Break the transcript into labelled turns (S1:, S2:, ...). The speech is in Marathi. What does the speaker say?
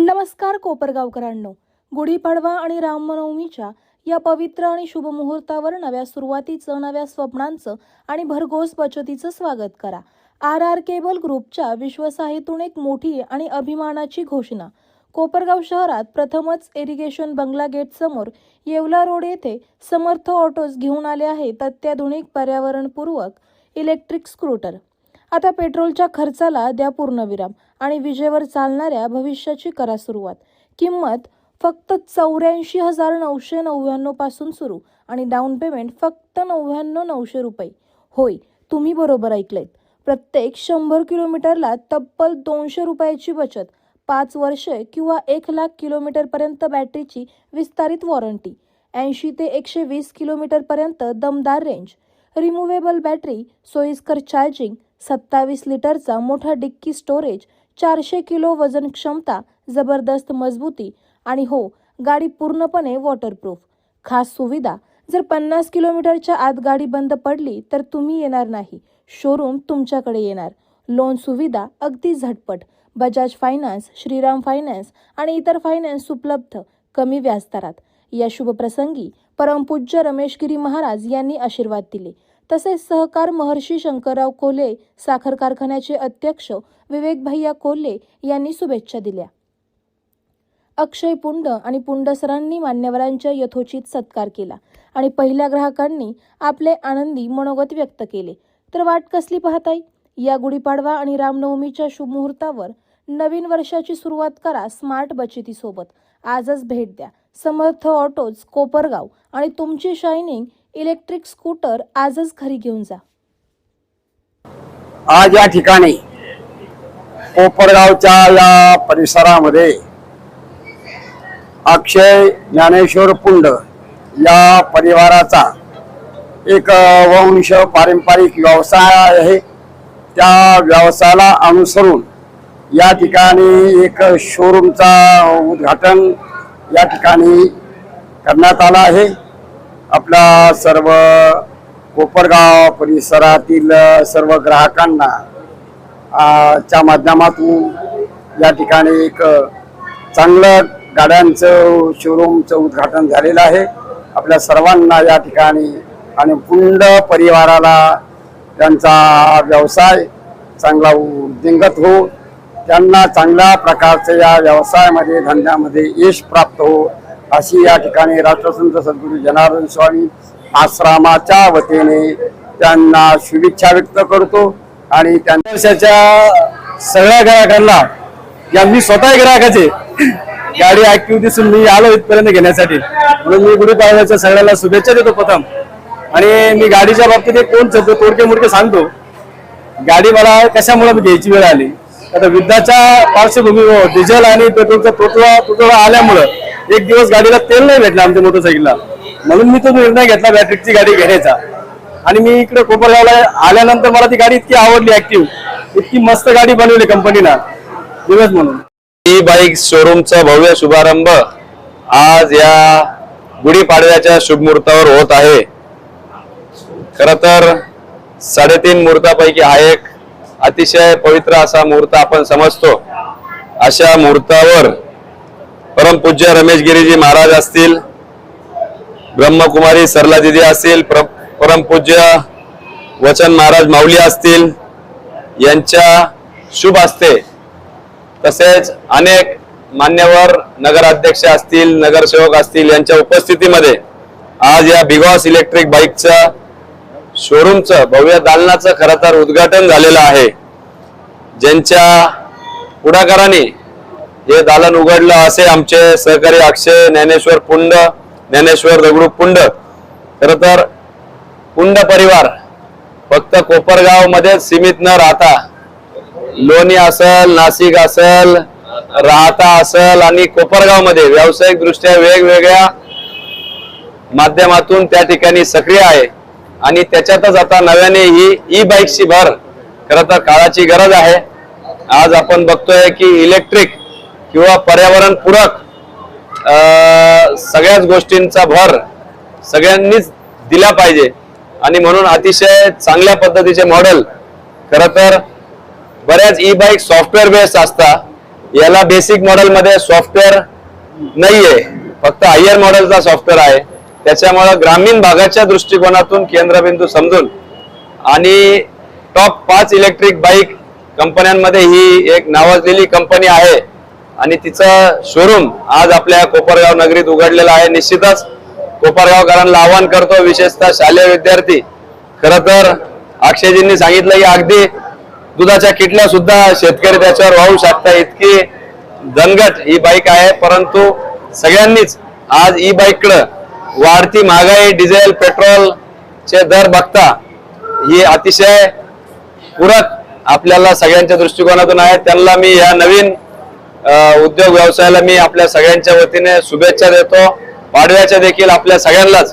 S1: नमस्कार कोपरगावकरांनो, गुढीपाडवा आणि रामनवमीच्या या पवित्र आणि शुभ मुहूर्तावर नव्या सुरुवातीचं, नव्या स्वप्नांचं आणि भरघोस बचतीचं स्वागत करा. RR केबल ग्रुपच्या विश्वासातून एक मोठी आणि अभिमानाची घोषणा. कोपरगाव शहरात प्रथमच इरिगेशन बंगला गेट समोर येवला रोड येथे समर्थ ऑटोज घेऊन आले आहेत अत्याधुनिक पर्यावरणपूर्वक इलेक्ट्रिक स्कूटर. आता पेट्रोलच्या खर्चाला द्या पूर्णविराम आणि विजेवर चालणाऱ्या भविष्याची करा सुरुवात. किंमत फक्त 84,999 पासून सुरू आणि डाऊन पेमेंट फक्त 99,900 रुपये. होय, तुम्ही बरोबर ऐकलेत. प्रत्येक 100 किलोमीटरला तब्बल 200 रुपयाची बचत, 5 वर्षे किंवा 1,00,000 किलोमीटरपर्यंत बॅटरीची विस्तारित वॉरंटी, 80 ते 120 किलोमीटरपर्यंत दमदार रेंज, रिमुव्हेबल बॅटरी, सोयीस्कर चार्जिंग, 27 लिटरचा मोठा डिक्की स्टोरेज, 400 किलो वजन क्षमता, जबरदस्त मजबूती आणि हो, गाडी पूर्णपणे वॉटरप्रूफ. खास सुविधा, जर 50 किलोमीटरच्या आत गाडी बंद पडली तर तुम्ही येणार नाही, शोरूम तुमच्याकडे येणार. लोन सुविधा अगदी झटपट. बजाज फायनान्स, श्रीराम फायनान्स आणि इतर फायनान्स उपलब्ध कमी व्याजदरात. या शुभप्रसंगी परमपूज्य रमेशगिरी महाराज यांनी आशीर्वाद दिले. तसेच सहकार महर्षी शंकरराव कोल्हे साखर कारखान्याचे अध्यक्ष विवेक भैया कोल्हे यांनी शुभेच्छा दिल्या. अक्षय पुंड आणि पुंड सरांनी मान्यवरांच्या यथोचित सत्कार केला आणि पहिल्या ग्राहकांनी आपले आनंदी मनोगत व्यक्त केले. तर वाट कसली पाहताय? या गुढीपाडवा आणि रामनवमीच्या शुभ मुहूर्तावर नवीन वर्षाची सुरुवात करा स्मार्ट बचतीसोबत. आजच भेट द्या समर्थ ऑटोज कोपरगाव आणि तुमची शायनिंग इलेक्ट्रिक स्कूटर आजच घरी घेऊन जा.
S2: आज या ठिकाणी कोपरगावच्या या परिसरामध्ये अक्षय ज्ञानेश्वर पुंड या परिवाराचा एक वंश पारंपरिक व्यवसाय आहे. त्या व्यवसायाला अनुसरून या ठिकाणी एक शोरूमचा उद्घाटन या ठिकाणी करण्यात आला आहे. आपल्या सर्व कोपरगाव परिसरातील सर्व ग्राहकांना च्या माध्यमातून या ठिकाणी एक चांगलं गाड्यांचं शोरूमचं उद्घाटन झालेलं आहे. आपल्या सर्वांना या ठिकाणी आणि पुंड परिवाराला त्यांचा व्यवसाय चांगला वृद्धिंगत हो, त्यांना चांगल्या प्रकारचे या व्यवसायामध्ये धंद्यामध्ये यश प्राप्त हो, अशी या ठिकाणी राष्ट्रसंत सद्गुरू जनार्दन स्वामी आश्रमाच्या वतीने त्यांना शुभेच्छा व्यक्त करतो. आणि त्यांच्या सगळ्या ग्राहकांना या मी स्वतः ग्राहकाचे गाडी ऍक्टिव्ह दिसून मी आलो इथपर्यंत घेण्यासाठी, म्हणून मी गुढीपाडव्याच्या सगळ्यांना शुभेच्छा देतो प्रथम. आणि मी गाडीच्या बाबतीत एक कोण तोडके मोडके सांगतो. गाडी मला कशामुळे घ्यायची वेळ आली, आता युद्धाच्या पार्श्वभूमीवर डिझेल आणि पेट्रोलचा तुटवडा आल्यामुळं एक दिवस गाडीला तेल नाही भेटलं आमच्या मोटरसायकलला, म्हणून मी तो निर्णय घेतला बॅटरीची गाडी घेण्याचा. आणि मी इकडे कोपरगावला आल्यानंतर मला ती गाडी इतकी आवडली, ऍक्टिव्ह, इतकी मस्त गाडी बनवली कंपनीनं दिवस म्हणून.
S3: ई बाईक शोरूमचा भव्य शुभारंभ आज या गुढीपाडव्याच्या शुभ मुहूर्तावर होत आहे. खर तर 3.5 मुहूर्तापैकी हा एक अतिशय पवित्र असा मुहूर्त आपण समजतो. अशा मुहूर्तावर परमपूज्य रमेशगिरीजी महाराज असतील, ब्रह्मकुमारी सरला दिदी असतील, परमपूज्य वचन महाराज माऊली असतील, यांच्या शुभ हस्ते तसेच अनेक मान्यवर नगराध्यक्ष असतील, नगरसेवक असतील, यांच्या उपस्थितीमध्ये आज या बिगॉस इलेक्ट्रिक बाईकच्या शोरूमचं भव्य दालनाचं खरं तर उद्घाटन झालेलं आहे. ज्यांच्या पुढाकाराने हे दालन उघडलं असे आमचे सहकारी अक्षय ज्ञानेश्वर पुंड, ज्ञानेश्वर दगडू पुंड. खरं तर पुंड परिवार फक्त कोपरगाव मध्ये सीमित न राहता लोणी असेल, नाशिक असेल, राहता असेल आणि कोपरगाव मध्ये व्यावसायिक दृष्ट्या वेगवेगळ्या माध्यमातून त्या ठिकाणी सक्रिय आहे. आणि त्याच्यातच आता नव्याने ही ई बाईकची भर खरं तर काळाची गरज आहे. आज आपण बघतोय की इलेक्ट्रिक किंवा पर्यावरण पूरक सगळ्याच गोष्टींचा भर सगळ्यांनीच दिला पाहिजे. आणि म्हणून अतिशय चांगल्या पद्धतीचे मॉडेल खरं तर बऱ्याच ई बाईक सॉफ्टवेअर बेस्ड असतात, याला बेसिक मॉडेल मध्ये सॉफ्टवेअर नाहीये, फक्त हायर मॉडेलचा सॉफ्टवेअर आहे. त्याच्यामुळे ग्रामीण भागाच्या दृष्टिकोनातून केंद्रबिंदू समजून आणि टॉप 5 इलेक्ट्रिक बाईक कंपन्यांमध्ये ही एक नावाजलेली कंपनी आहे आणि तिचं शोरूम आज आपल्या कोपरगाव नगरीत उघडलेलं आहे. निश्चितच कोपरगावकरांना आवाहन करतो, विशेषतः शालेय विद्यार्थी. खरं तर अक्षयजींनी सांगितलं की अगदी दुधाच्या किटल्या सुद्धा शेतकरी त्याच्यावर वाहू शकता, इतकी दणकट ही बाईक आहे. परंतु सगळ्यांनीच आज ई बाईककडे वाढती महागाई, डिझेल पेट्रोलचे दर बघता ही अतिशय पूरक आपल्याला सगळ्यांच्या दृष्टिकोनातून आहे. त्यांना मी या नवीन उद्योग व्यवसायाला मी आपल्या सगळ्यांच्या वतीने शुभेच्छा देतो. पाडव्याच्या देखील आपल्या सगळ्यांनाच